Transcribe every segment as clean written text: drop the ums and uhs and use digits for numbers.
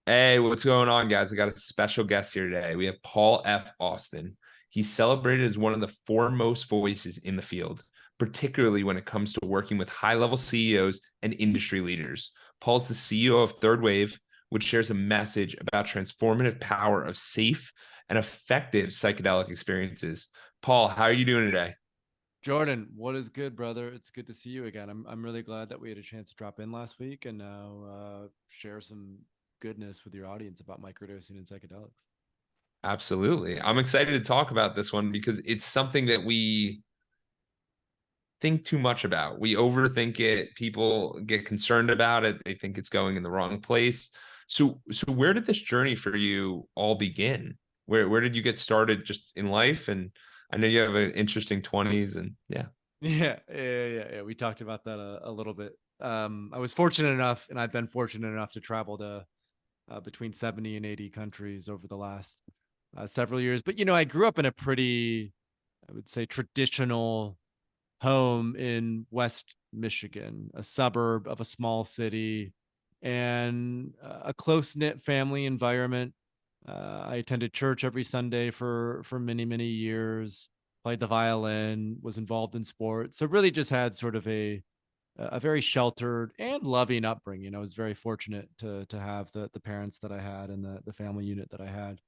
Hey, what's going on, guys? I got a special guest here today. We have Paul F. Austin. He's celebrated as one of the foremost voices in the field, particularly when it comes to working with high-level CEOs and industry leaders. Paul's the CEO of Third Wave, which shares a message about transformative power of safe and effective psychedelic experiences. Paul, how are you doing today? Jordan, what is good, brother? It's good to see you again. I'm really glad that we had a chance to drop in last week and now share some goodness with your audience about microdosing and psychedelics. Absolutely. I'm excited to talk about this one because it's something that we think too much about. We overthink it. People get concerned about it. They think it's going in the wrong place. So where did this journey for you all begin? Where did you get started just in life? And I know you have an interesting 20s and yeah. Yeah. We talked about that a little bit. I was fortunate enough, and I've been fortunate enough to travel to between 70 and 80 countries over the last several years. But I grew up in a pretty, I would say, traditional home in West Michigan, a suburb of a small city, and a close knit family environment. I attended church every Sunday for many years. Played the violin, was involved in sports, so really just had sort of a very sheltered and loving upbringing. I was very fortunate to have the parents that I had and the family unit that I had.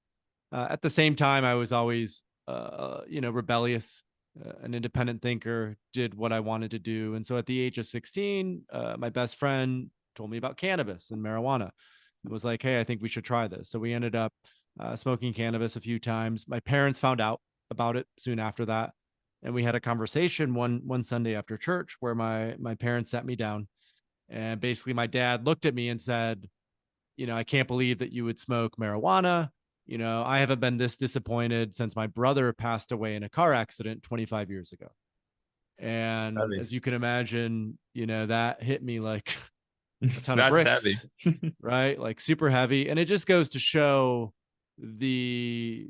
At the same time, I was always rebellious, an independent thinker, did what I wanted to do. And so at the age of 16, my best friend told me about cannabis and marijuana. It was like, hey, I think we should try this. So we ended up smoking cannabis a few times. My parents found out about it soon after that. And we had a conversation one Sunday after church where my parents sat me down, and basically my dad looked at me and said, I can't believe that you would smoke marijuana. I haven't been this disappointed since my brother passed away in a car accident 25 years ago. And Heavy. as you can imagine, that hit me like a ton of That's heavy. bricks, right? Like super heavy. And it just goes to show the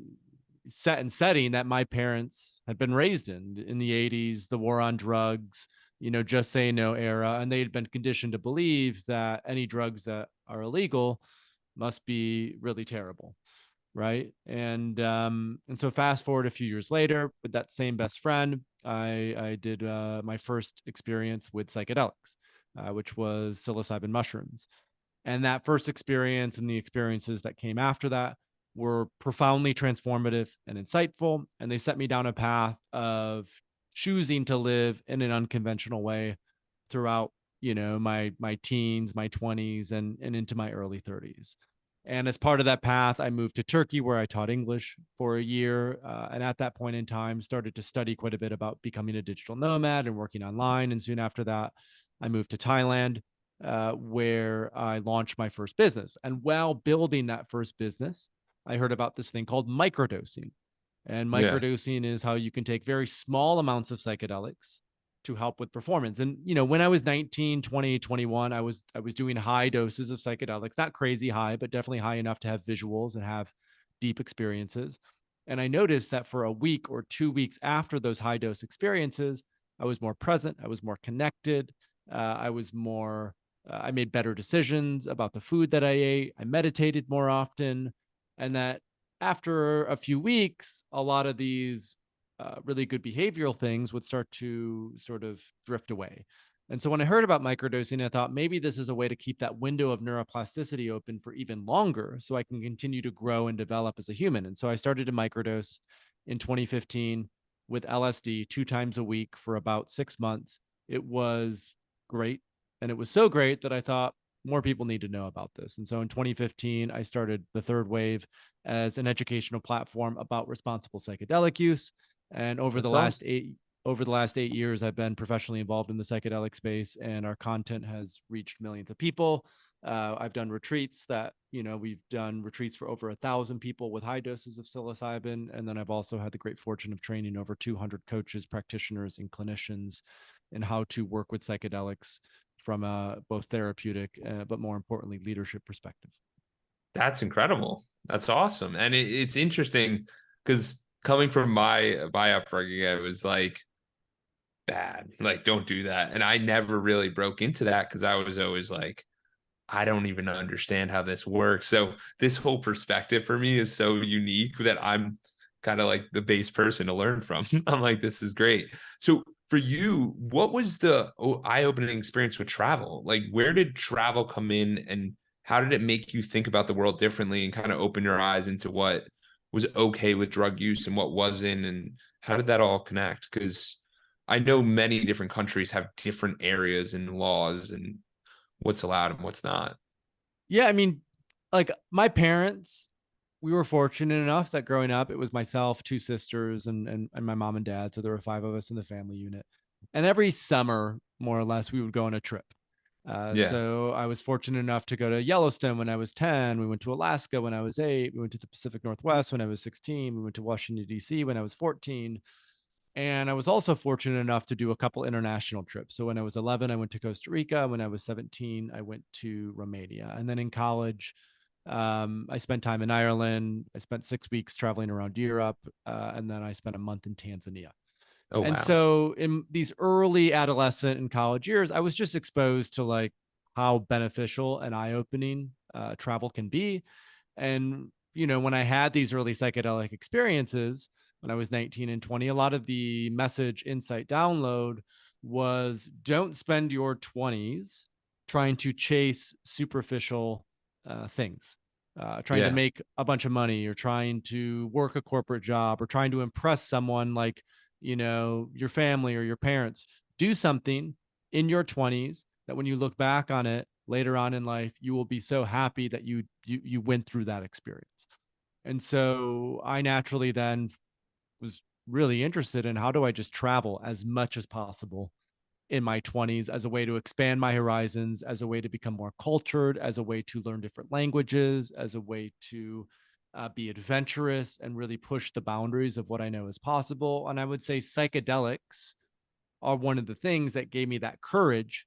set and setting that my parents had been raised in the 80s, the war on drugs, just say no era. And they had been conditioned to believe that any drugs that are illegal must be really terrible. Right. And so fast forward a few years later with that same best friend, I did my first experience with psychedelics, which was psilocybin mushrooms. And that first experience and the experiences that came after that were profoundly transformative and insightful. And they set me down a path of choosing to live in an unconventional way throughout, my teens, my 20s, and into my early 30s. And as part of that path, I moved to Turkey, where I taught English for a year. And at that point in time, started to study quite a bit about becoming a digital nomad and working online. And soon after that, I moved to Thailand, where I launched my first business. And while building that first business, I heard about this thing called microdosing. And Yeah. microdosing is how you can take very small amounts of psychedelics to help with performance. And when I was 19, 20, 21, I was doing high doses of psychedelics, not crazy high, but definitely high enough to have visuals and have deep experiences. And I noticed that for a week or 2 weeks after those high dose experiences, I was more present, I was more connected, I made better decisions about the food that I ate. I meditated more often. And that after a few weeks, a lot of these really good behavioral things would start to sort of drift away. And so when I heard about microdosing, I thought maybe this is a way to keep that window of neuroplasticity open for even longer so I can continue to grow and develop as a human. And so I started to microdose in 2015 with LSD 2 times a week for about 6 months. It was great. And it was so great that I thought more people need to know about this. And so in 2015, I started the Third Wave as an educational platform about responsible psychedelic use. And That's awesome. over the last 8 years, I've been professionally involved in the psychedelic space, and our content has reached millions of people. I've done retreats we've done retreats for over 1,000 people with high doses of psilocybin. And then I've also had the great fortune of training over 200 coaches, practitioners, and clinicians in how to work with psychedelics from a both therapeutic, but more importantly, leadership perspective. That's incredible. That's awesome. And it's interesting because coming from my upbringing, it was like bad. Like, don't do that. And I never really broke into that because I was always like, I don't even understand how this works. So this whole perspective for me is so unique that I'm kind of like the base person to learn from. I'm like, this is great. So for you, what was the eye-opening experience with travel? Like, where did travel come in, and how did it make you think about the world differently and kind of open your eyes into what was okay with drug use and what wasn't, and how did that all connect? Because I know many different countries have different areas and laws and what's allowed and what's not. Yeah, I mean, like my parents, we were fortunate enough that growing up, it was myself, two sisters, and my mom and dad. So there were five of us in the family unit. And every summer, more or less, we would go on a trip. Yeah. So I was fortunate enough to go to Yellowstone when I was 10. We went to Alaska when I was 8. We went to the Pacific Northwest when I was 16. We went to Washington, D.C. when I was 14. And I was also fortunate enough to do a couple international trips. So when I was 11, I went to Costa Rica. When I was 17, I went to Romania. And then in college, I spent time in Ireland. I spent 6 weeks traveling around Europe. And then I spent a month in Tanzania. Oh, And wow. so in these early adolescent and college years, I was just exposed to like how beneficial and eye opening travel can be. And, you know, when I had these early psychedelic experiences, when I was 19 and 20, a lot of the message insight download was don't spend your 20s trying to chase superficial things, trying to Yeah. make a bunch of money or trying to work a corporate job or trying to impress someone like, you know, your family or your parents. Do something in your 20s that when you look back on it later on in life, you will be so happy that you went through that experience. And so I naturally then was really interested in how do I just travel as much as possible in my 20s as a way to expand my horizons, as a way to become more cultured, as a way to learn different languages, as a way to be adventurous and really push the boundaries of what I know is possible. And I would say psychedelics are one of the things that gave me that courage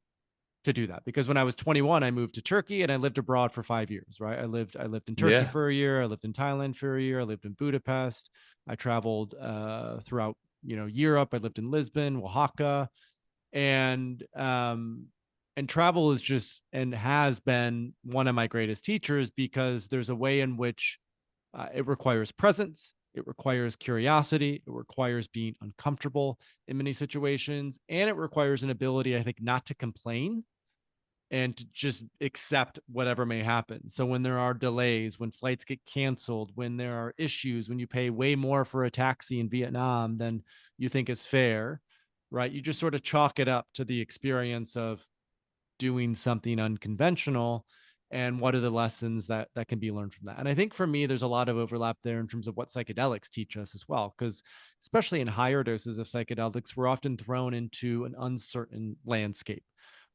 to do that, because when I was 21 I moved to Turkey and I lived abroad for 5 years, right? I lived in Turkey Yeah. for a year, I lived in Thailand for a year, I lived in Budapest, I traveled throughout, you know, Europe, I lived in Lisbon, Oaxaca, and travel is just and has been one of my greatest teachers, because there's a way in which it requires presence, it requires curiosity, it requires being uncomfortable in many situations, and it requires an ability, I think, not to complain and to just accept whatever may happen. So when there are delays, when flights get canceled, when there are issues, when you pay way more for a taxi in Vietnam than you think is fair, right? You just sort of chalk it up to the experience of doing something unconventional, and what are the lessons that can be learned from that. And I think for me there's a lot of overlap there in terms of what psychedelics teach us as well, because especially in higher doses of psychedelics we're often thrown into an uncertain landscape.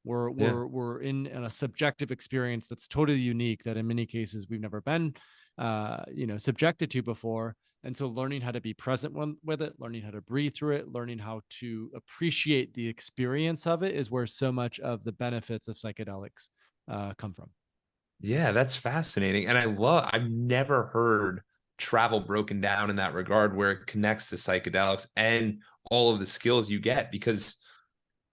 we're Yeah. we're we're in a subjective experience that's totally unique, that in many cases we've never been subjected to before. And so learning how to be present with it, learning how to breathe through it, learning how to appreciate the experience of it is where so much of the benefits of psychedelics come from. Yeah, that's fascinating. And I've never heard travel broken down in that regard where it connects to psychedelics and all of the skills you get, because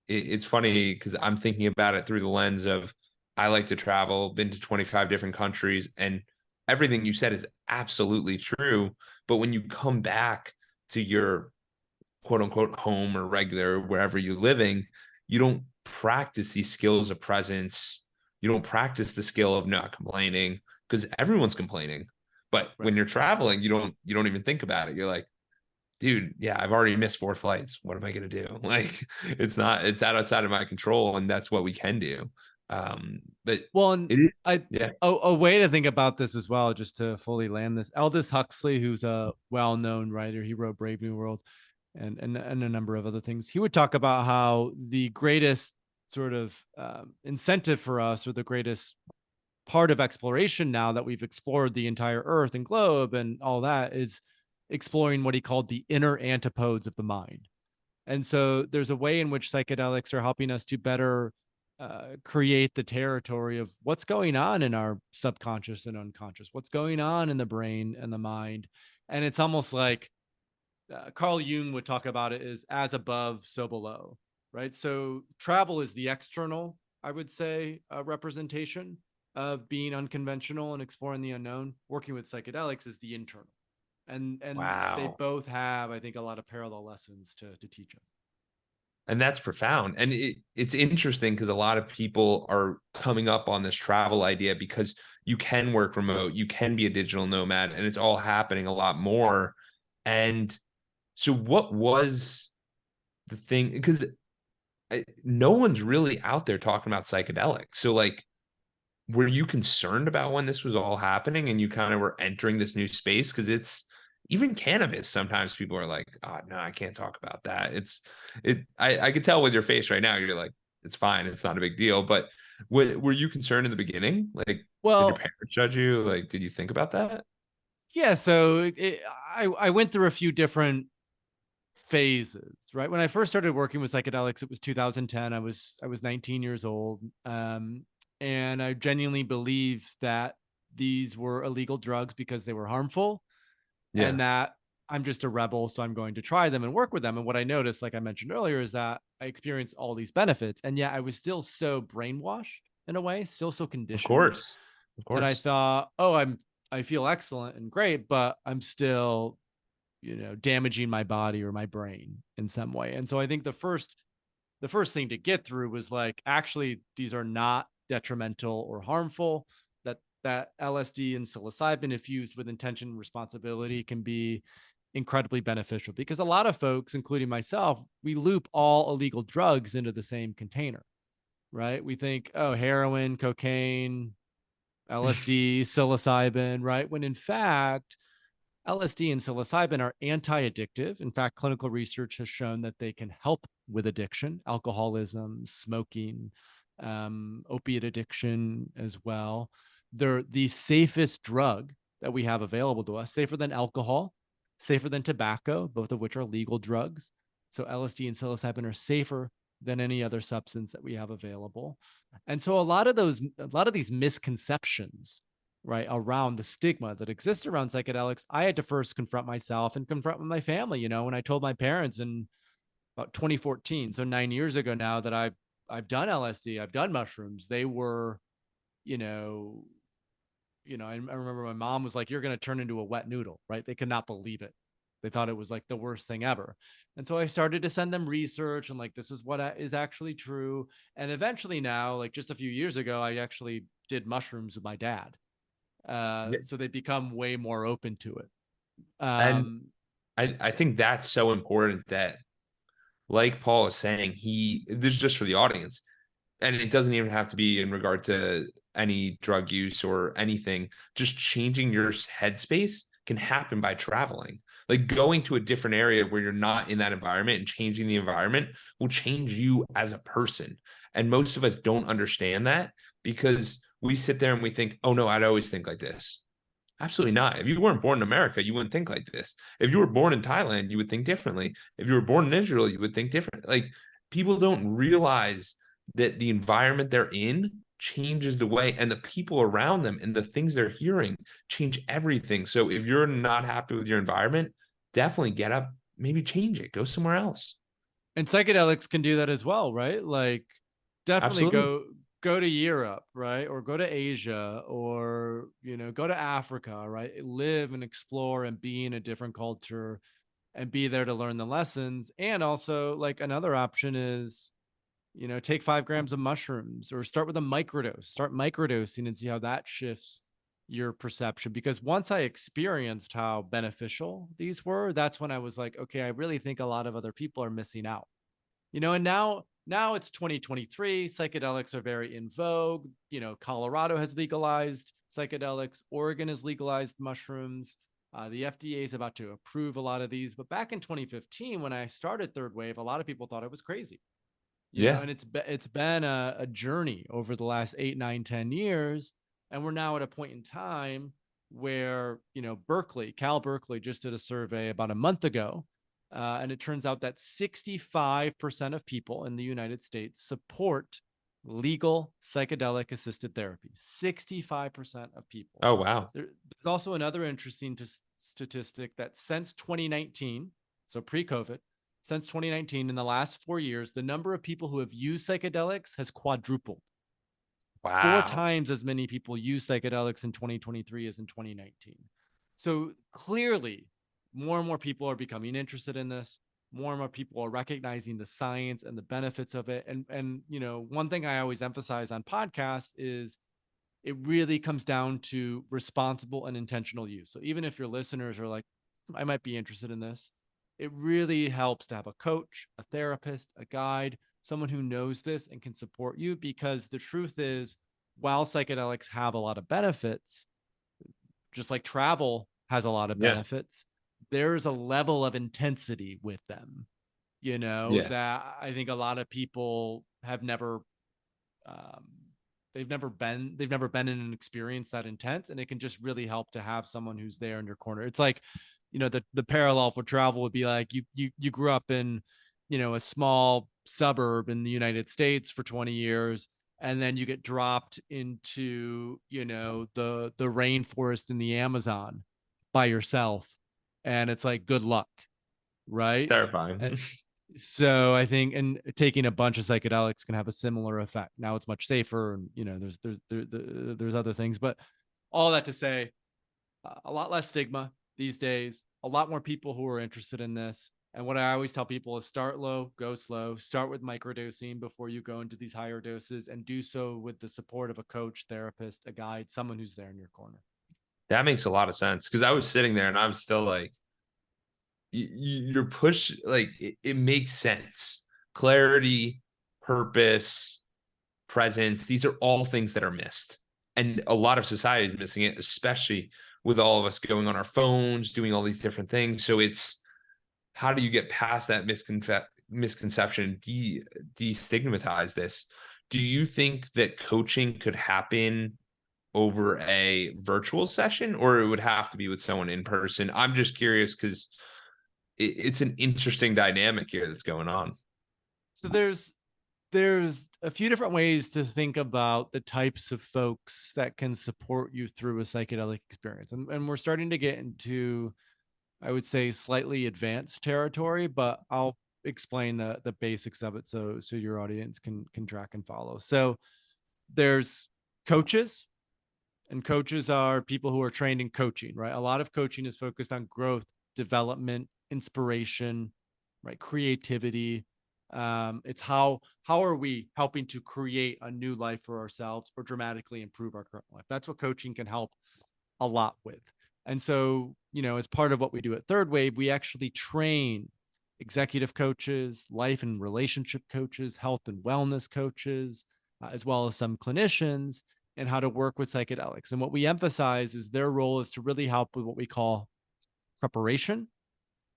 it's funny because I'm thinking about it through the lens of I like to travel, been to 25 different countries, and everything you said is absolutely true. But when you come back to your quote unquote home or regular wherever you're living, you don't practice these skills of presence. You don't practice the skill of not complaining because everyone's complaining. But Right. when you're traveling, you don't even think about it. You're like, dude, yeah, I've already missed 4 flights. What am I gonna do? Like, it's outside of my control, and that's what we can do. But Well, and it is, I yeah, a way to think about this as well, just to fully land this. Aldous Huxley, who's a well-known writer, he wrote Brave New World and a number of other things. He would talk about how the greatest sort of incentive for us, or the greatest part of exploration now that we've explored the entire Earth and globe and all that, is exploring what he called the inner antipodes of the mind. And so there's a way in which psychedelics are helping us to better create the territory of what's going on in our subconscious and unconscious, what's going on in the brain and the mind. And it's almost like Carl Jung would talk about it as above, so below, right? So travel is the external, I would say, representation. of being unconventional and exploring the unknown. Working with psychedelics is the internal. And they Wow. both have, I think, a lot of parallel lessons to teach us. And that's profound. And it's interesting because a lot of people are coming up on this travel idea because you can work remote, you can be a digital nomad, and it's all happening a lot more. And so, what was the thing? Because no one's really out there talking about psychedelics. So, like, were you concerned about when this was all happening and you kind of were entering this new space? Because it's even cannabis. Sometimes people are like, "Oh no, I can't talk about that." I could tell with your face right now. You're like, "It's fine. It's not a big deal." But were you concerned in the beginning? Like, did your Well, parents judge you? Like, did you think about that? yeah. So I went through a few different phases, right? When I first started working with psychedelics, it was 2010. I was 19 years old, and I genuinely believed that these were illegal drugs because they were harmful, Yeah, and that I'm just a rebel, so I'm going to try them and work with them. And what I noticed, like I mentioned earlier, is that I experienced all these benefits, and yet I was still so brainwashed in a way, still so of conditioned course, of that I course. thought, oh, I feel excellent and great, but I'm still, damaging my body or my brain in some way. And so I think the first thing to get through was like, actually, these are not detrimental or harmful. That LSD and psilocybin, if used with intention and responsibility, can be incredibly beneficial, because a lot of folks, including myself, we loop all illegal drugs into the same container, right? We think, oh, heroin, cocaine, LSD, psilocybin, right? When in fact, LSD and psilocybin are anti-addictive. In fact, clinical research has shown that they can help with addiction, alcoholism, smoking, opiate addiction as well. They're the safest drug that we have available to us, safer than alcohol, safer than tobacco, both of which are legal drugs. So LSD and psilocybin are safer than any other substance that we have available. And so a lot of these misconceptions, right, around the stigma that exists around psychedelics, I had to first confront myself and confront with my family. When I told my parents in about 2014, so 9 years ago now, that I've done LSD, I've done mushrooms, they were, you know, I remember my mom was like, "You're going to turn into a wet noodle," right? They could not believe it. They thought it was like the worst thing ever. And so I started to send them research and like, this is what is actually true. And eventually now, like just a few years ago, I actually did mushrooms with my dad, Yeah. so they become way more open to it. And Um, I think that's so important that, like Paul is saying, this is just for the audience, and it doesn't even have to be in regard to any drug use or anything. Just changing your headspace can happen by traveling. Like going to a different area where you're not in that environment and changing the environment will change you as a person. And most of us don't understand that because we sit there and we think, oh no, I'd always think like this. Absolutely not. If you weren't born in America, you wouldn't think like this. If you were born in Thailand, you would think differently. If you were born in Israel, you would think different. Like people don't realize that the environment they're in changes the way, and the people around them and the things they're hearing change everything. So if you're not happy with your environment, definitely get up, maybe change it, go somewhere else. and psychedelics can do that as well, right? Like definitely Absolutely. go to Europe, right? Or go to Asia, or go to Africa, right? Live and explore and be in a different culture and be there to learn the lessons. And also, like, another option is, take 5 grams of mushrooms, or start with a microdose, start microdosing and see how that shifts your perception. Because once I experienced how beneficial these were, that's when I was like, okay, I really think a lot of other people are missing out. And now it's 2023, psychedelics are very in vogue. Colorado has legalized psychedelics, Oregon has legalized mushrooms. The FDA is about to approve a lot of these. But back in 2015, when I started Third Wave, a lot of people thought it was crazy. Yeah. And it's been a journey over the last 8, 9, 10 years. And we're now at a point in time where, Cal Berkeley just did a survey about a month ago. And it turns out that 65% of people in the United States support legal psychedelic assisted therapy. 65% of people. Oh wow. There's also another interesting statistic that since 2019, so pre COVID, since 2019, in the last 4 years, the number of people who have used psychedelics has quadrupled. Four Wow. times as many people use psychedelics in 2023 as in 2019. So clearly, more and more people are becoming interested in this. More and more people are recognizing the science and the benefits of it. And one thing I always emphasize on podcasts is it really comes down to responsible and intentional use. So even if your listeners are like, I might be interested in this, it really helps to have a coach, a therapist, a guide, someone who knows this and can support you. Because the truth is, while psychedelics have a lot of benefits, just like travel has a lot of Yeah. benefits, there's a level of intensity with them, Yeah. that I think a lot of people have never um, they've never been in an experience that intense, and it can just really help to have someone who's there in your corner. It's like, the parallel for travel would be like you grew up in, a small suburb in the United States for 20 years, and then you get dropped into, the rainforest in the Amazon by yourself, and it's like, good luck, It's right? terrifying. So I think, and taking a bunch of psychedelics can have a similar effect. Now it's much safer, and there's other things, but all that to say, a lot less stigma these days, a lot more people who are interested in this. And what I always tell people is start low, go slow, start with microdosing before you go into these higher doses, and do so with the support of a coach, therapist, a guide, someone who's there in your corner. That makes a lot of sense because I was sitting there and I was still like, you're push like it makes sense. Clarity, purpose, presence. These are all things that are missed. And a lot of society is missing it, especially with all of us going on our phones, doing all these different things. So it's how do you get past that misconception, destigmatize this? Do you think that coaching could happen over a virtual session or it would have to be with someone in person? I'm just curious because it's an interesting dynamic here that's going on. So there's a few different ways to think about the types of folks that can support you through a psychedelic experience. And we're starting to get into, I would say, slightly advanced territory, but I'll explain the basics of it so your audience can track and follow. So there's coaches, and coaches are people who are trained in coaching, right? A lot of coaching is focused on growth, development, inspiration, right? Creativity. It's how are we helping to create a new life for ourselves or dramatically improve our current life? That's what coaching can help a lot with. And so, as part of what we do at Third Wave, we actually train executive coaches, life and relationship coaches, health and wellness coaches, as well as some clinicians, and how to work with psychedelics. And what we emphasize is their role is to really help with what we call preparation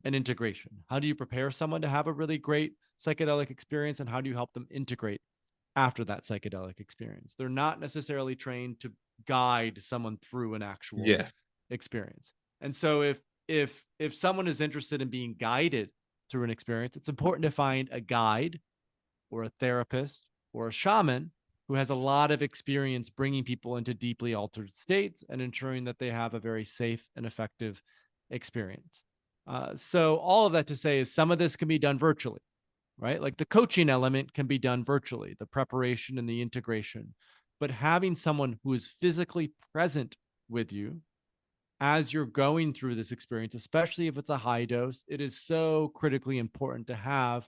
and integration. How do you prepare someone to have a really great psychedelic experience, and how do you help them integrate after that psychedelic experience? They're not necessarily trained to guide someone through an actual Yeah. experience. And so if someone is interested in being guided through an experience, it's important to find a guide or a therapist or a shaman who has a lot of experience bringing people into deeply altered states and ensuring that they have a very safe and effective experience. So all of that to say is some of this can be done virtually, right? Like the coaching element can be done virtually, the preparation and the integration, but having someone who is physically present with you as you're going through this experience, especially if it's a high dose, it is so critically important to have,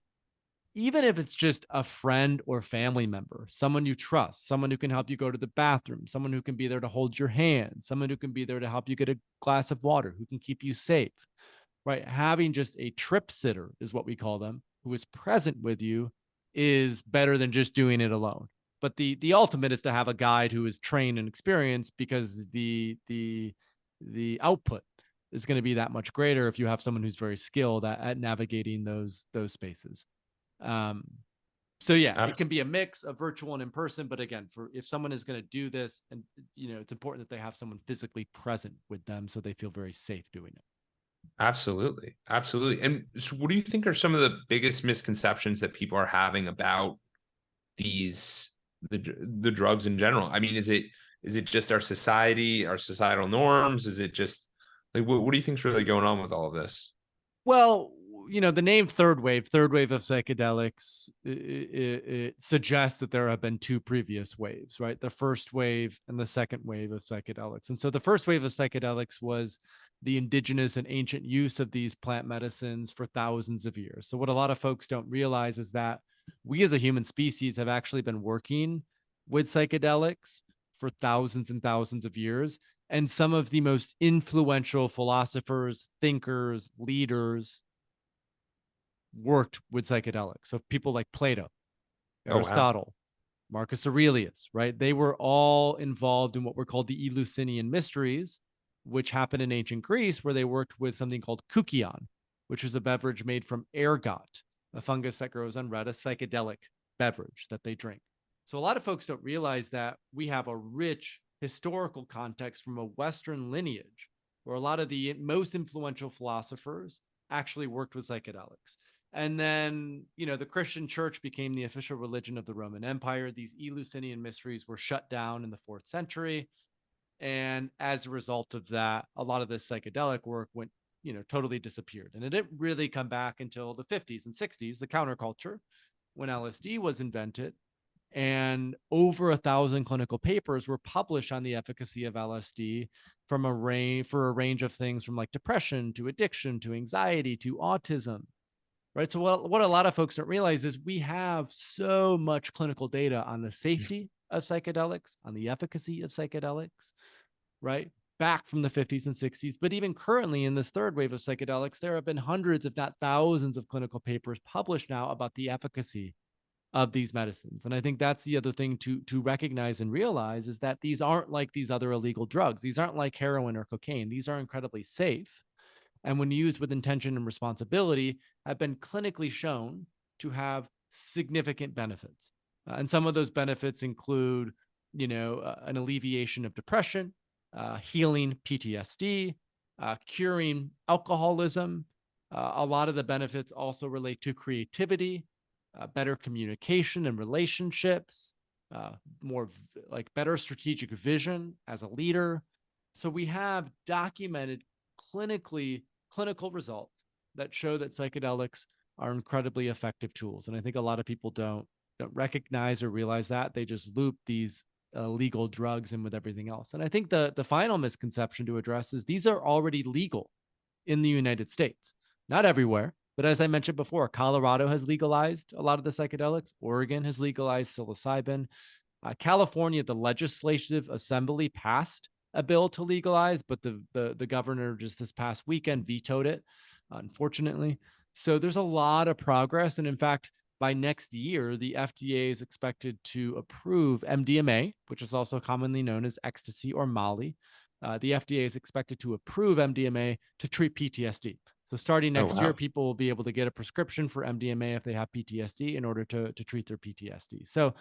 even if it's just a friend or family member, someone you trust, someone who can help you go to the bathroom, someone who can be there to hold your hand, someone who can be there to help you get a glass of water, who can keep you safe, right? Having just a trip sitter is what we call them, who is present with you, is better than just doing it alone. But the ultimate is to have a guide who is trained and experienced, because the output is going to be that much greater if you have someone who's very skilled at navigating those spaces. Um, so yeah, it can be a mix of virtual and in person, but again, for if someone is going to do this, and it's important that they have someone physically present with them so they feel very safe doing it. Absolutely. Absolutely. And so what do you think are some of the biggest misconceptions that people are having about these the drugs in general? I mean, is it just our society, our societal norms? Is it just like what do you think's really going on with all of this? Well, the name third wave of psychedelics, it suggests that there have been two previous waves, right? The first wave and the second wave of psychedelics. And so the first wave of psychedelics was the indigenous and ancient use of these plant medicines for thousands of years. So what a lot of folks don't realize is that we as a human species have actually been working with psychedelics for thousands and thousands of years. And some of the most influential philosophers, thinkers, leaders worked with psychedelics. So people like Plato, Oh, wow. Aristotle, Marcus Aurelius, right? They were all involved in what were called the Eleusinian mysteries, which happened in ancient Greece, where they worked with something called koukion, which is a beverage made from ergot, a fungus that grows on red, a psychedelic beverage that they drink. So a lot of folks don't realize that we have a rich historical context from a Western lineage where a lot of the most influential philosophers actually worked with psychedelics. And then, the Christian church became the official religion of the Roman Empire. These Eleusinian mysteries were shut down in the 4th century. And as a result of that, a lot of this psychedelic work went, totally disappeared. And it didn't really come back until the 50s and 60s, the counterculture, when LSD was invented. And over 1,000 clinical papers were published on the efficacy of LSD for a range of things from like depression to addiction to anxiety to autism. Right. So what a lot of folks don't realize is we have so much clinical data on the safety of psychedelics, on the efficacy of psychedelics, right? Back from the 50s and 60s. But even currently in this third wave of psychedelics, there have been hundreds, if not thousands, of clinical papers published now about the efficacy of these medicines. And I think that's the other thing to recognize and realize is that these aren't like these other illegal drugs. These aren't like heroin or cocaine. These are incredibly safe, and when used with intention and responsibility, have been clinically shown to have significant benefits. And some of those benefits include, an alleviation of depression, healing PTSD, curing alcoholism. A lot of the benefits also relate to creativity, better communication and relationships, more like better strategic vision as a leader. So we have documented clinical results that show that psychedelics are incredibly effective tools. And I think a lot of people don't recognize or realize that. They just loop these legal drugs in with everything else. And I think the final misconception to address is these are already legal in the United States. Not everywhere, but as I mentioned before, Colorado has legalized a lot of the psychedelics. Oregon has legalized psilocybin. California, the legislative assembly passed a bill to legalize, but the governor just this past weekend vetoed it, unfortunately. So there's a lot of progress. And in fact, by next year, the FDA is expected to approve MDMA, which is also commonly known as ecstasy or Molly. The FDA is expected to approve MDMA to treat PTSD. So starting Oh, next year, wow. people will be able to get a prescription for MDMA if they have PTSD in order to treat their PTSD. So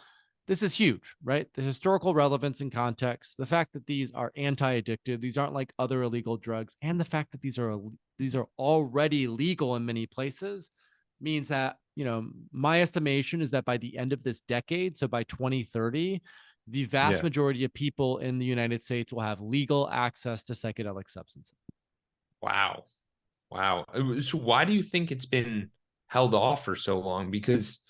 this is huge, right? The historical relevance and context, the fact that these are anti-addictive, these aren't like other illegal drugs, and the fact that these are already legal in many places means that, my estimation is that by the end of this decade, so by 2030, the vast Yeah. majority of people in the United States will have legal access to psychedelic substances. Wow. Wow. So why do you think it's been held off for so long? Because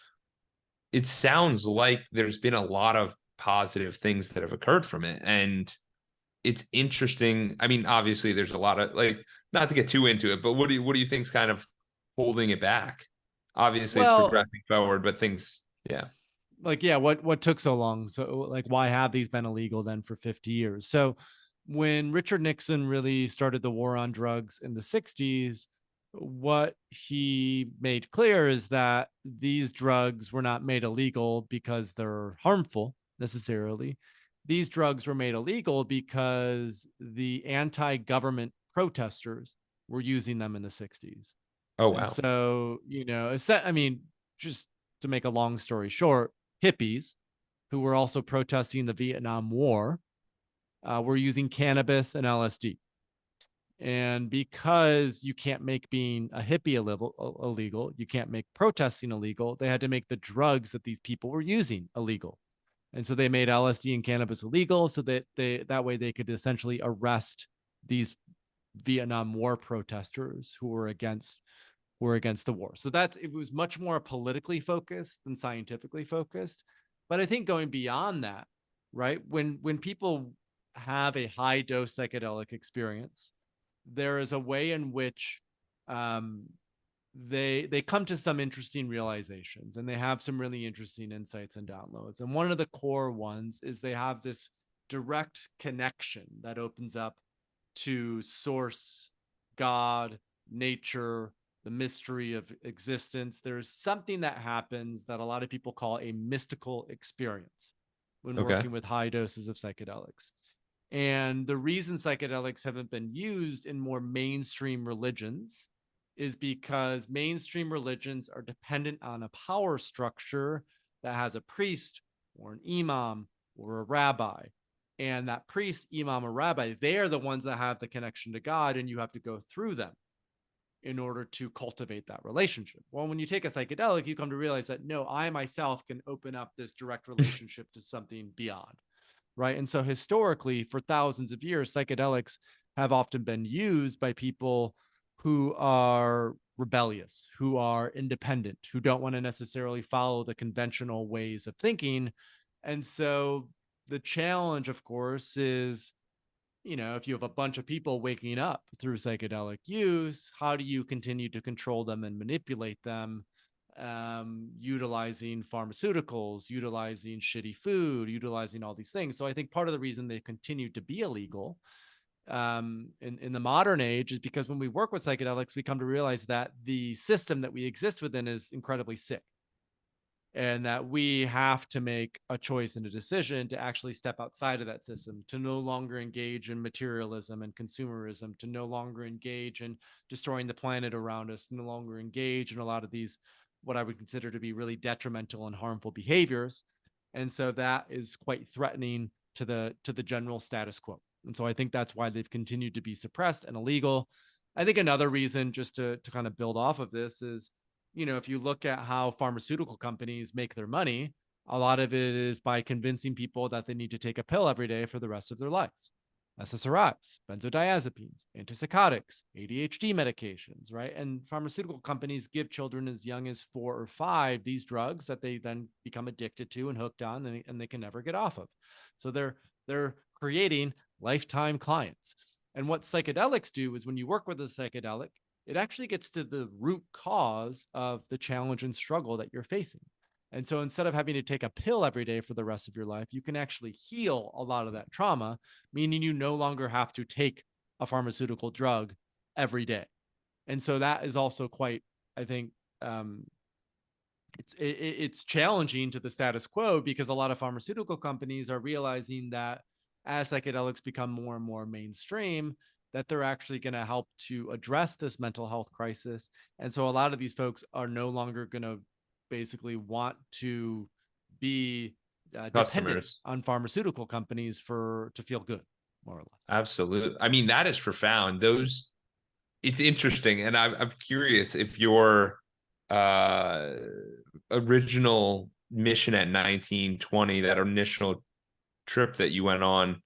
it sounds like there's been a lot of positive things that have occurred from it. And it's interesting. I mean, obviously there's a lot of like, not to get too into it, but what do you think's kind of holding it back? Obviously it's Well, progressing forward, but things, yeah. like, yeah, what took so long? So like, why have these been illegal then for 50 years? So when Richard Nixon really started the war on drugs in the 60s, what he made clear is that these drugs were not made illegal because they're harmful necessarily. These drugs were made illegal because the anti-government protesters were using them in the 60s. Oh, And wow. so, I mean, just to make a long story short, hippies who were also protesting the Vietnam War were using cannabis and LSD. And because you can't make being a hippie illegal, you can't make protesting illegal, they had to make the drugs that these people were using illegal. And so they made LSD and cannabis illegal so that that way they could essentially arrest these Vietnam War protesters who were against were against the war. So it was much more politically focused than scientifically focused. But I think going beyond that, right? When people have a high dose psychedelic experience, there is a way in which um, they come to some interesting realizations, and they have some really interesting insights and downloads. And one of the core ones is they have this direct connection that opens up to source, God, nature, the mystery of existence. There's something that happens that a lot of people call a mystical experience when Okay. working with high doses of psychedelics. And the reason psychedelics haven't been used in more mainstream religions is because mainstream religions are dependent on a power structure that has a priest or an imam or a rabbi. And that priest, imam, or rabbi, they are the ones that have the connection to God, and you have to go through them in order to cultivate that relationship. Well, when you take a psychedelic, you come to realize that no, I myself can open up this direct relationship to something beyond, right? And so historically, for thousands of years, psychedelics have often been used by people who are rebellious, who are independent, who don't want to necessarily follow the conventional ways of thinking. And so the challenge, of course, is, if you have a bunch of people waking up through psychedelic use, how do you continue to control them and manipulate them, utilizing pharmaceuticals, utilizing shitty food, utilizing all these things? So I think part of the reason they continue to be illegal in the modern age is because when we work with psychedelics, we come to realize that the system that we exist within is incredibly sick, and that we have to make a choice and a decision to actually step outside of that system, to no longer engage in materialism and consumerism, to no longer engage in destroying the planet around us, no longer engage in a lot of these, what I would consider to be really detrimental and harmful behaviors. And so that is quite threatening to the general status quo. And so I think that's why they've continued to be suppressed and illegal. I think another reason, just to kind of build off of this, is, if you look at how pharmaceutical companies make their money, a lot of it is by convincing people that they need to take a pill every day for the rest of their lives. SSRIs, benzodiazepines, antipsychotics, ADHD medications, right? And pharmaceutical companies give children as young as 4 or 5 these drugs that they then become addicted to and hooked on, and they can never get off of. So they're creating lifetime clients. And what psychedelics do is, when you work with a psychedelic, it actually gets to the root cause of the challenge and struggle that you're facing. And so instead of having to take a pill every day for the rest of your life, you can actually heal a lot of that trauma, meaning you no longer have to take a pharmaceutical drug every day. And so that is also quite, I think, it's challenging to the status quo, because a lot of pharmaceutical companies are realizing that as psychedelics become more and more mainstream, that they're actually going to help to address this mental health crisis. And so a lot of these folks are no longer going to basically want to be dependent on pharmaceutical companies to feel good, more or less. Absolutely. I mean, that is profound. It's interesting. And I'm curious if your original mission at 1920, that initial trip that you went on,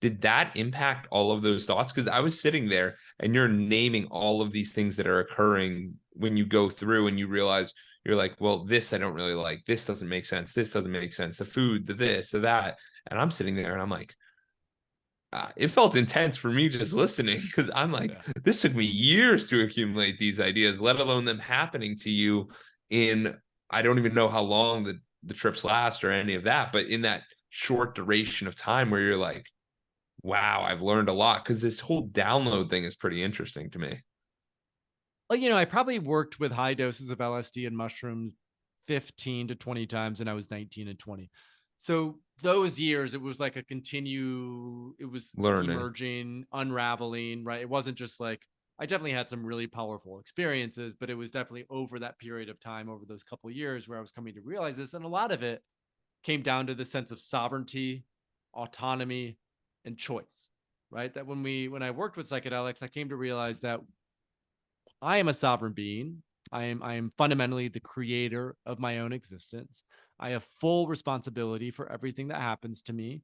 did that impact all of those thoughts? Because I was sitting there and you're naming all of these things that are occurring when you go through and you realize, you're like, well, this I don't really like. This doesn't make sense. This doesn't make sense. The food, the this, the that. And I'm sitting there and I'm like, it felt intense for me just listening, because I'm like, this took me years to accumulate these ideas, let alone them happening to you in, I don't even know how long the trips last or any of that, but in that short duration of time where you're like, wow, I've learned a lot. Because this whole download thing is pretty interesting to me. Well, I probably worked with high doses of LSD and mushrooms 15 to 20 times, and I was 19 and 20. So those years, it was like it was Learning. emerging, unraveling, right? It wasn't just like, I definitely had some really powerful experiences, but it was definitely over that period of time, over those couple of years, where I was coming to realize this. And a lot of it came down to the sense of sovereignty, autonomy, and choice, right? That when I worked with psychedelics, I came to realize that I am a sovereign being. I am fundamentally the creator of my own existence. I have full responsibility for everything that happens to me,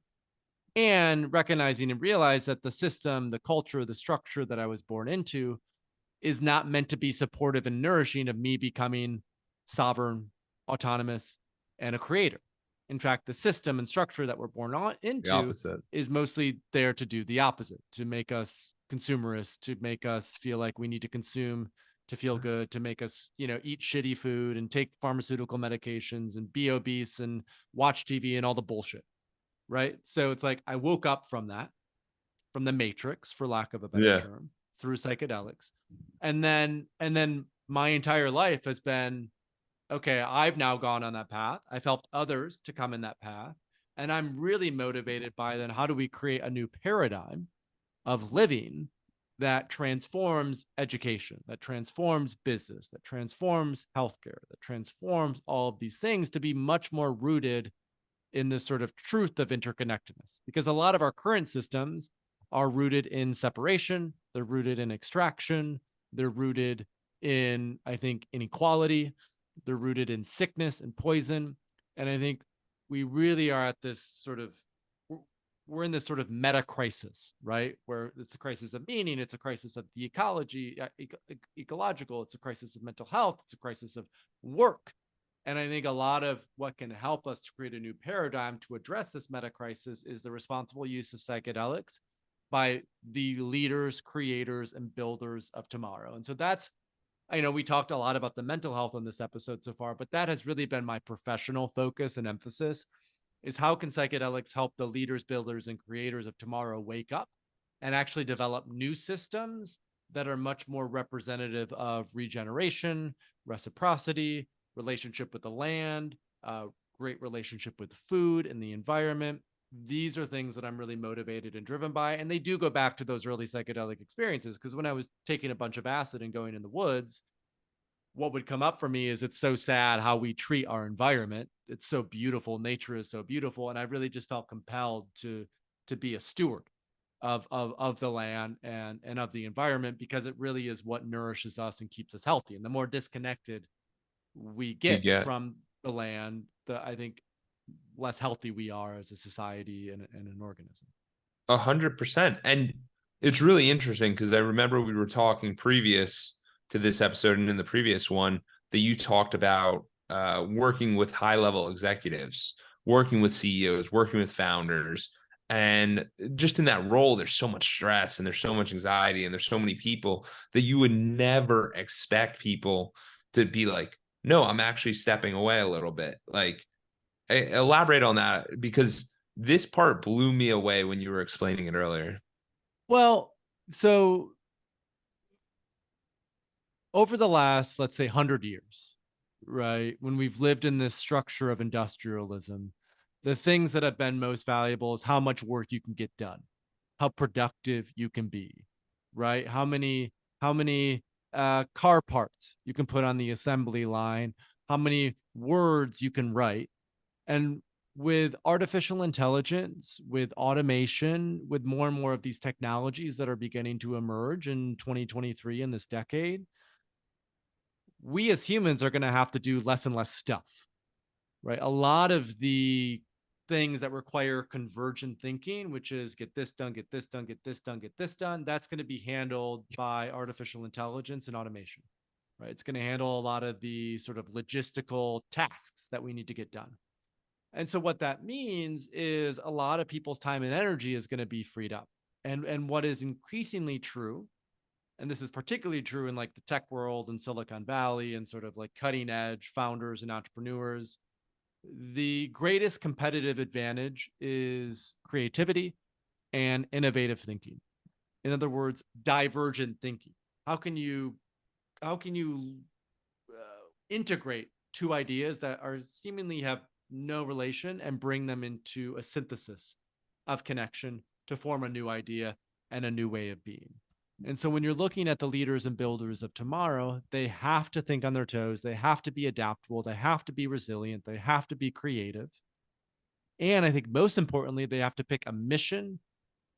and recognizing and realize that the system, the culture, the structure that I was born into is not meant to be supportive and nourishing of me becoming sovereign, autonomous, and a creator. In fact, the system and structure that we're born The into opposite. is mostly there to do the opposite, to make us consumerists, to make us feel like we need to consume to feel good, to make us, eat shitty food and take pharmaceutical medications and be obese and watch TV and all the bullshit. Right. So it's like I woke up from that, from the matrix, for lack of a better Yeah. term, through psychedelics. And then my entire life has been, okay, I've now gone on that path. I've helped others to come in that path. And I'm really motivated by then how do we create a new paradigm of living that transforms education, that transforms business, that transforms healthcare, that transforms all of these things to be much more rooted in this sort of truth of interconnectedness. Because a lot of our current systems are rooted in separation, they're rooted in extraction, they're rooted in, I think, inequality, they're rooted in sickness and poison. And I think we really are at this sort of, we're in this sort of meta crisis, right? Where it's a crisis of meaning, it's a crisis of the ecological, it's a crisis of mental health, it's a crisis of work. And I think a lot of what can help us to create a new paradigm to address this meta crisis is the responsible use of psychedelics by the leaders, creators, and builders of tomorrow. And so that's, I know we talked a lot about the mental health on this episode so far, but that has really been my professional focus and emphasis, is how can psychedelics help the leaders, builders, and creators of tomorrow wake up and actually develop new systems that are much more representative of regeneration, reciprocity, relationship with the land, great relationship with food and the environment. These are things that I'm really motivated and driven by. And they do go back to those early psychedelic experiences. Because when I was taking a bunch of acid and going in the woods, what would come up for me is it's so sad how we treat our environment. It's so beautiful. Nature is so beautiful. And I really just felt compelled to be a steward of the land and of the environment, because it really is what nourishes us and keeps us healthy. And the more disconnected we You get get from the land, I think less healthy we are as a society and an organism. 100%. And it's really interesting because I remember we were talking previous to this episode and in the previous one that you talked about working with high level executives, working with CEOs, working with founders. And just in that role, there's so much stress and there's so much anxiety and there's so many people that you would never expect people to be like, no, I'm actually stepping away a little bit. Like, elaborate on that, because this part blew me away when you were explaining it earlier. Well, so over the last, let's say, 100 years, right, when we've lived in this structure of industrialism, the things that have been most valuable is how much work you can get done, how productive you can be, right? How many car parts you can put on the assembly line, how many words you can write. And with artificial intelligence, with automation, with more and more of these technologies that are beginning to emerge in 2023 in this decade, we as humans are going to have to do less and less stuff, right? A lot of the things that require convergent thinking, which is get this done, get this done, get this done, get this done, that's going to be handled by artificial intelligence and automation, right? It's going to handle a lot of the sort of logistical tasks that we need to get done. And so what that means is a lot of people's time and energy is going to be freed up. And what is increasingly true, and this is particularly true in like the tech world and Silicon Valley and sort of like cutting edge founders and entrepreneurs, the greatest competitive advantage is creativity and innovative thinking. In other words, divergent thinking. How can you integrate two ideas that are seemingly have no relation and bring them into a synthesis of connection to form a new idea and a new way of being? And so when you're looking at the leaders and builders of tomorrow, they have to think on their toes. They have to be adaptable. They have to be resilient. They have to be creative. And I think most importantly, they have to pick a mission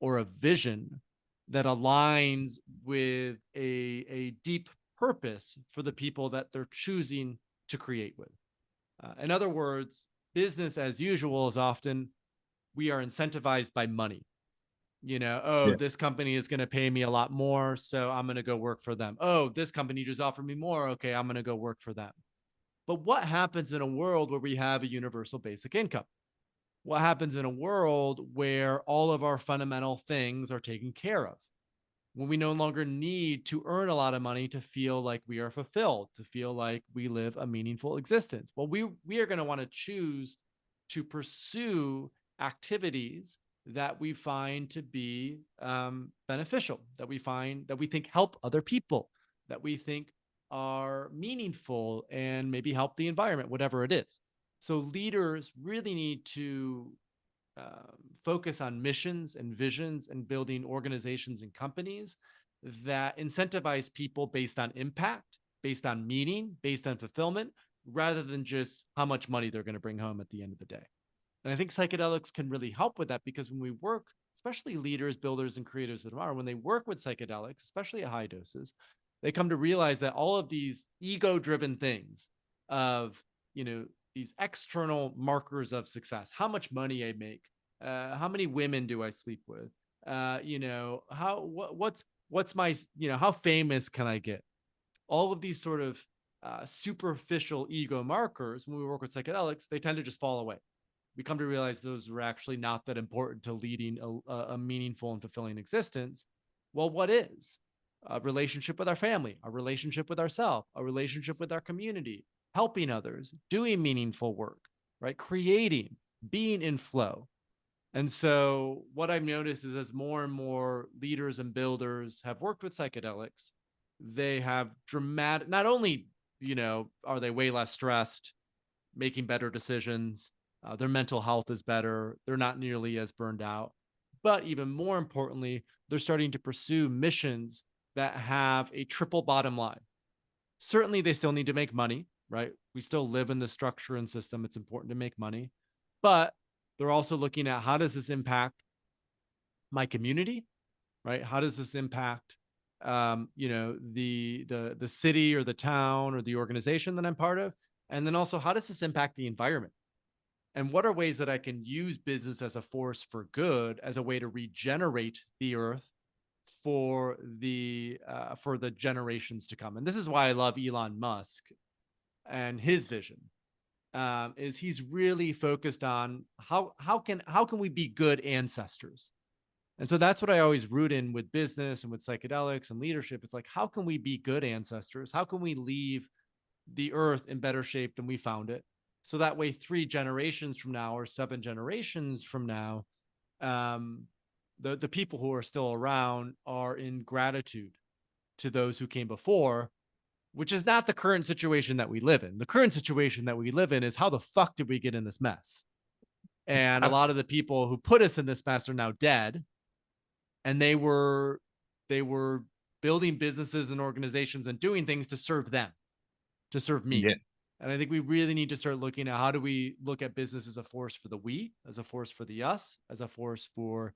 or a vision that aligns with a deep purpose for the people that they're choosing to create with. In other words, business as usual is often we are incentivized by money. Oh, Yeah. this company is going to pay me a lot more, so I'm going to go work for them. Oh, this company just offered me more. Okay, I'm going to go work for them. But what happens in a world where we have a universal basic income? What happens in a world where all of our fundamental things are taken care of? When we no longer need to earn a lot of money to feel like we are fulfilled, to feel like we live a meaningful existence. Well, we are going to want to choose to pursue activities that we find to be beneficial, that we think help other people, that we think are meaningful and maybe help the environment, whatever it is. So leaders really need to focus on missions and visions and building organizations and companies that incentivize people based on impact, based on meaning, based on fulfillment, rather than just how much money they're going to bring home at the end of the day. And I think psychedelics can really help with that, because when we work, especially leaders, builders, and creators of tomorrow, when they work with psychedelics, especially at high doses, they come to realize that all of these ego-driven things of, these external markers of success, how much money I make, how many women do I sleep with, what's my, how famous can I get? All of these sort of superficial ego markers, when we work with psychedelics, they tend to just fall away. We come to realize those are actually not that important to leading a meaningful and fulfilling existence. Well, what is? A relationship with our family, a relationship with ourselves, a relationship with our community, helping others, doing meaningful work, right? Creating, being in flow. And so what I've noticed is, as more and more leaders and builders have worked with psychedelics, they have dramatic, not only, are they way less stressed, making better decisions, their mental health is better, they're not nearly as burned out, but even more importantly, they're starting to pursue missions that have a triple bottom line. Certainly, they still need to make money, right? We still live in the structure and system. It's important to make money, but they're also looking at, how does this impact my community, right? How does this impact, the city or the town or the organization that I'm part of? And then also, how does this impact the environment? And what are ways that I can use business as a force for good, as a way to regenerate the earth for the generations to come? And this is why I love Elon Musk and his vision. Is he's really focused on how can we be good ancestors? And so that's what I always root in with business and with psychedelics and leadership. It's like, how can we be good ancestors? How can we leave the earth in better shape than we found it? So that way, 3 generations from now or 7 generations from now, the people who are still around are in gratitude to those who came before, which is not the current situation that we live in. The current situation that we live in is, how the fuck did we get in this mess? And a lot of the people who put us in this mess are now dead. And they were building businesses and organizations and doing things to serve them, to serve me. Yeah. And I think we really need to start looking at, how do we look at business as a force for the we, as a force for the us, as a force for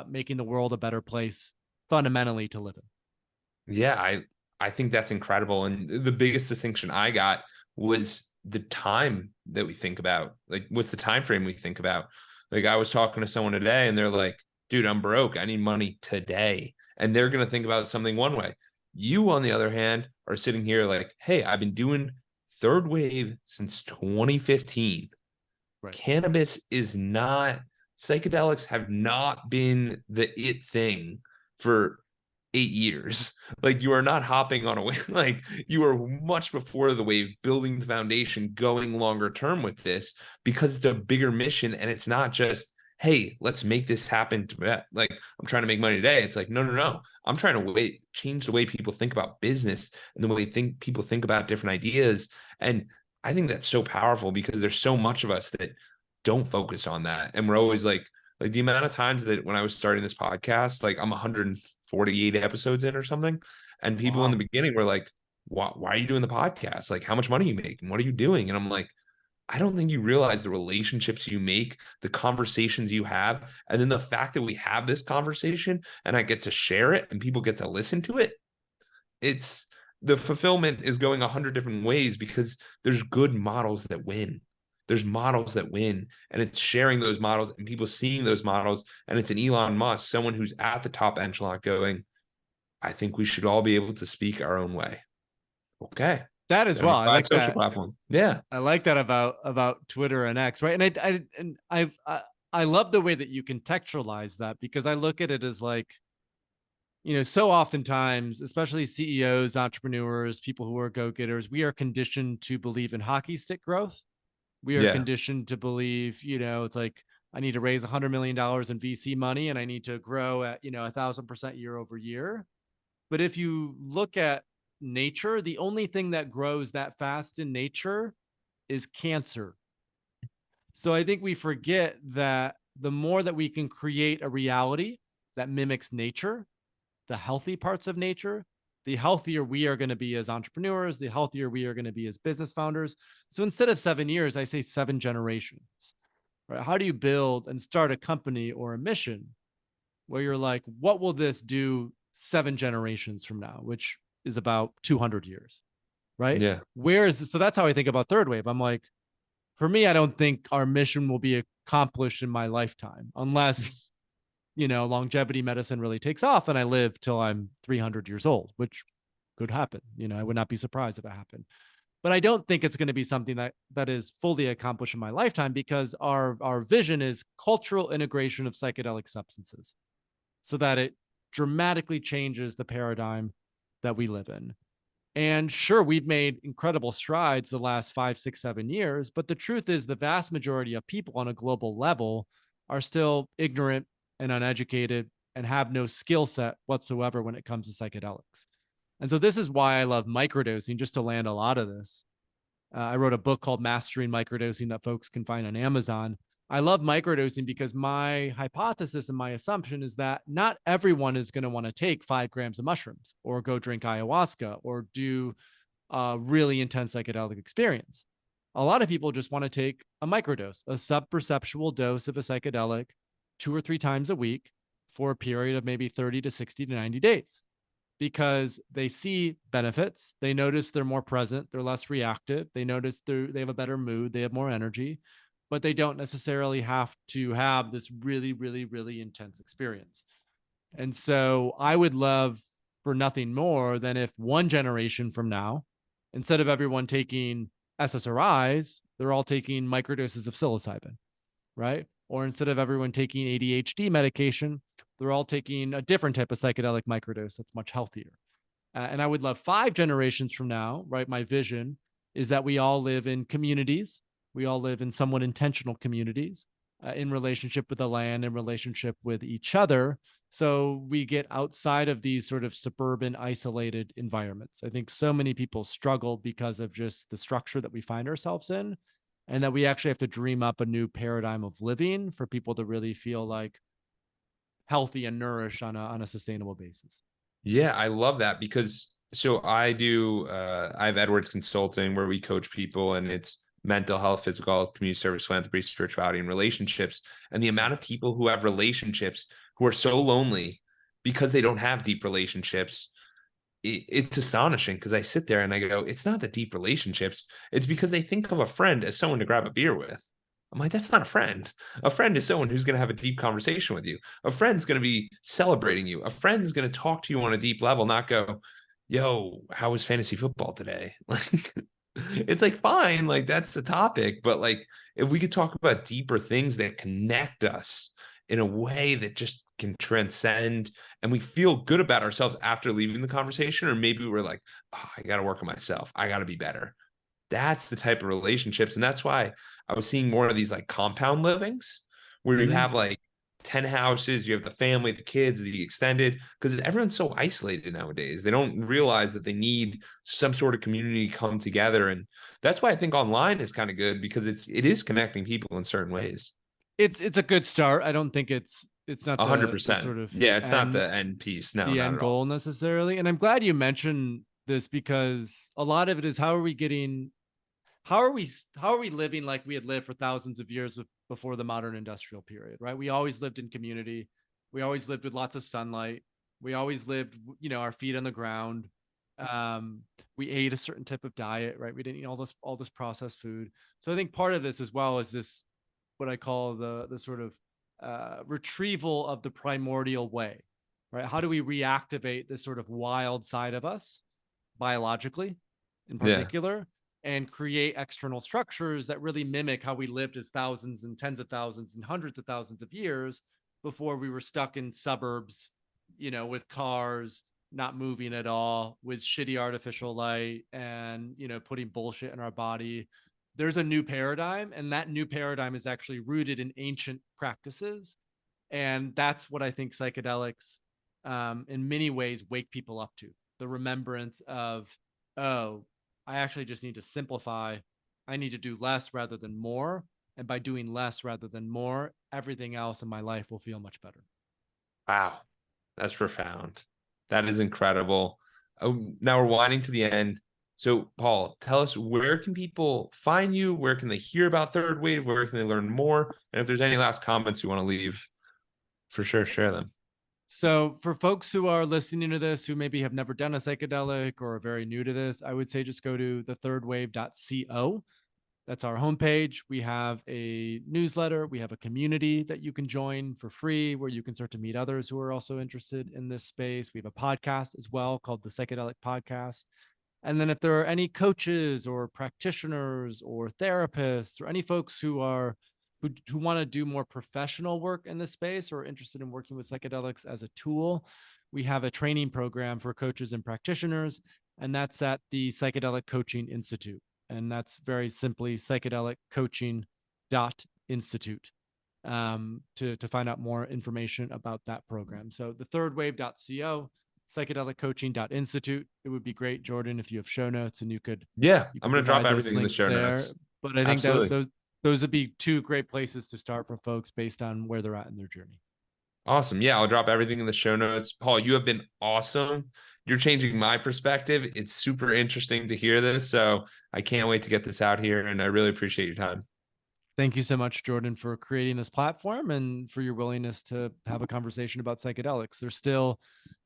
making the world a better place fundamentally to live in. Yeah, I think that's incredible. And the biggest distinction I got was the time that we think about. Like, what's the time frame we think about? Like, I was talking to someone today and they're like, dude, I'm broke. I need money today. And they're going to think about something one way. You, on the other hand, are sitting here like, hey, I've been doing third wave since 2015. Right. Cannabis is not, psychedelics have not been the it thing for 8 years. Like, you are not hopping on a wave. Like, you are much before the wave, building the foundation, going longer term with this, because it's a bigger mission. And it's not just, hey, let's make this happen. Like, I'm trying to make money today. It's like, no. I'm trying to change the way people think about business and the way people think about different ideas. And I think that's so powerful, because there's so much of us that don't focus on that. And we're always like the amount of times that when I was starting this podcast, like, I'm 148 episodes in or something. And people in the beginning were like, why are you doing the podcast? Like, how much money you make and what are you doing? And I'm like, I don't think you realize the relationships you make, the conversations you have, and then the fact that we have this conversation and I get to share it and people get to listen to it. It's, the fulfillment is going 100 different ways, because there's good models that win. there's models that win, and it's sharing those models and people seeing those models. And it's an Elon Musk, someone who's at the top echelon, going, I think we should all be able to speak our own way. Okay. That as Then I'm well. a I flag like social that. platform. Yeah. I like that about Twitter and X, right? I love the way that you contextualize that, because I look at it as like, so oftentimes, especially CEOs, entrepreneurs, people who are go-getters, we are conditioned to believe in hockey stick growth. We are Yeah. conditioned to believe, it's like, I need to raise $100 million in VC money and I need to grow at, 1,000% year over year. But if you look at nature, the only thing that grows that fast in nature is cancer. So I think we forget that the more that we can create a reality that mimics nature, the healthy parts of nature, the healthier we are going to be as entrepreneurs, the healthier we are going to be as business founders. So instead of 7 years, I say 7 generations. Right? How do you build and start a company or a mission where you're like, what will this do 7 generations from now, which is about 200 years, right? Yeah. Where is this? So that's how I think about third wave. I'm like, for me, I don't think our mission will be accomplished in my lifetime unless, longevity medicine really takes off and I live till I'm 300 years old, which could happen. I would not be surprised if it happened. But I don't think it's going to be something that is fully accomplished in my lifetime, because our vision is cultural integration of psychedelic substances so that it dramatically changes the paradigm that we live in. And sure, we've made incredible strides the last 5, 6, 7 years, but the truth is the vast majority of people on a global level are still ignorant and uneducated and have no skill set whatsoever when it comes to psychedelics. And so this is why I love microdosing, just to land a lot of this. I wrote a book called Mastering Microdosing that folks can find on Amazon. I love microdosing because my hypothesis and my assumption is that not everyone is going to want to take 5 grams of mushrooms or go drink ayahuasca or do a really intense psychedelic experience. A lot of people just want to take a microdose, a sub-perceptual dose of a psychedelic 2 or 3 times a week for a period of maybe 30 to 60 to 90 days, because they see benefits. They notice they're more present. They're less reactive. They notice they have a better mood. They have more energy, but they don't necessarily have to have this really, really, really intense experience. And so I would love for nothing more than if 1 generation from now, instead of everyone taking SSRIs, they're all taking microdoses of psilocybin, right? Or instead of everyone taking ADHD medication, they're all taking a different type of psychedelic microdose that's much healthier. And I would love 5 generations from now, right? My vision is that we all live in communities. We all live in somewhat intentional communities in relationship with the land, in relationship with each other. So we get outside of these sort of suburban, isolated environments. I think so many people struggle because of just the structure that we find ourselves in, and that we actually have to dream up a new paradigm of living for people to really feel like healthy and nourished on a sustainable basis. Yeah, I love that, because so I have Edwards Consulting, where we coach people, and it's mental health, physical health, community service, philanthropy, spirituality, and relationships. And the amount of people who have relationships who are so lonely because they don't have deep relationships, it's astonishing, because I sit there and I go, it's not the deep relationships. It's because they think of a friend as someone to grab a beer with. I'm like, that's not a friend. A friend is someone who's going to have a deep conversation with you. A friend's going to be celebrating you. A friend's going to talk to you on a deep level, not go, yo, how was fantasy football today? Like, it's like, fine, like that's the topic. But like, if we could talk about deeper things that connect us in a way that just can transcend, and we feel good about ourselves after leaving the conversation, or maybe we're like, oh, I got to work on myself. I got to be better. That's the type of relationships. And that's why I was seeing more of these like compound livings, where you have like 10 houses, you have the family, the kids, the extended, because everyone's so isolated nowadays. They don't realize that they need some sort of community to come together. And that's why I think online is kind of good, because it is connecting people in certain ways. It's a good start. I don't think it's not A hundred the percent. sort of Yeah, it's not the end piece. No, the not end at all. goal necessarily. And I'm glad you mentioned this, because a lot of it is how are we living like we had lived for thousands of years before the modern industrial period, right? We always lived in community. We always lived with lots of sunlight. We always lived, our feet on the ground. We ate a certain type of diet, right? We didn't eat all this processed food. So I think part of this as well is this, what I call the sort of retrieval of the primordial way, right? How do we reactivate this sort of wild side of us biologically in Yeah. particular, and create external structures that really mimic how we lived as thousands and tens of thousands and hundreds of thousands of years before we were stuck in suburbs, with cars, not moving at all, with shitty artificial light, and putting bullshit in our body. There's a new paradigm, and that new paradigm is actually rooted in ancient practices. And that's what I think psychedelics, in many ways, wake people up to: the remembrance of, oh, I actually just need to simplify. I need to do less rather than more. And by doing less rather than more, everything else in my life will feel much better. Wow. That's profound. That is incredible. Oh, now we're winding to the end. So, Paul, tell us, where can people find you? Where can they hear about Third Wave? Where can they learn more? And if there's any last comments you want to leave, for sure, share them. So, for folks who are listening to this who maybe have never done a psychedelic or are very new to this, I would say just go to thethirdwave.co. That's our homepage. We have a newsletter. We have a community that you can join for free where you can start to meet others who are also interested in this space. We have a podcast as well called the Psychedelic Podcast. And then if there are any coaches or practitioners or therapists or any folks who want to do more professional work in this space or interested in working with psychedelics as a tool, we have a training program for coaches and practitioners, and that's at the Psychedelic Coaching Institute. And that's very simply psychedeliccoaching.institute, to find out more information about that program. So thethirdwave.co, psychedeliccoaching.institute. It would be great, Jordan, if you have show notes and you could Yeah, I'm going to drop provide those everything in the links show there. notes. But I think that Absolutely. those would be two great places to start for folks based on where they're at in their journey. Awesome. Yeah, I'll drop everything in the show notes. Paul, you have been awesome. You're changing my perspective. It's super interesting to hear this. So I can't wait to get this out here. And I really appreciate your time. Thank you so much, Jordan, for creating this platform and for your willingness to have a conversation about psychedelics. They're still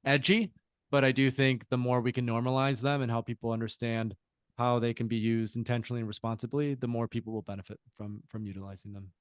edgy, but I do think the more we can normalize them and help people understand how they can be used intentionally and responsibly, the more people will benefit from utilizing them.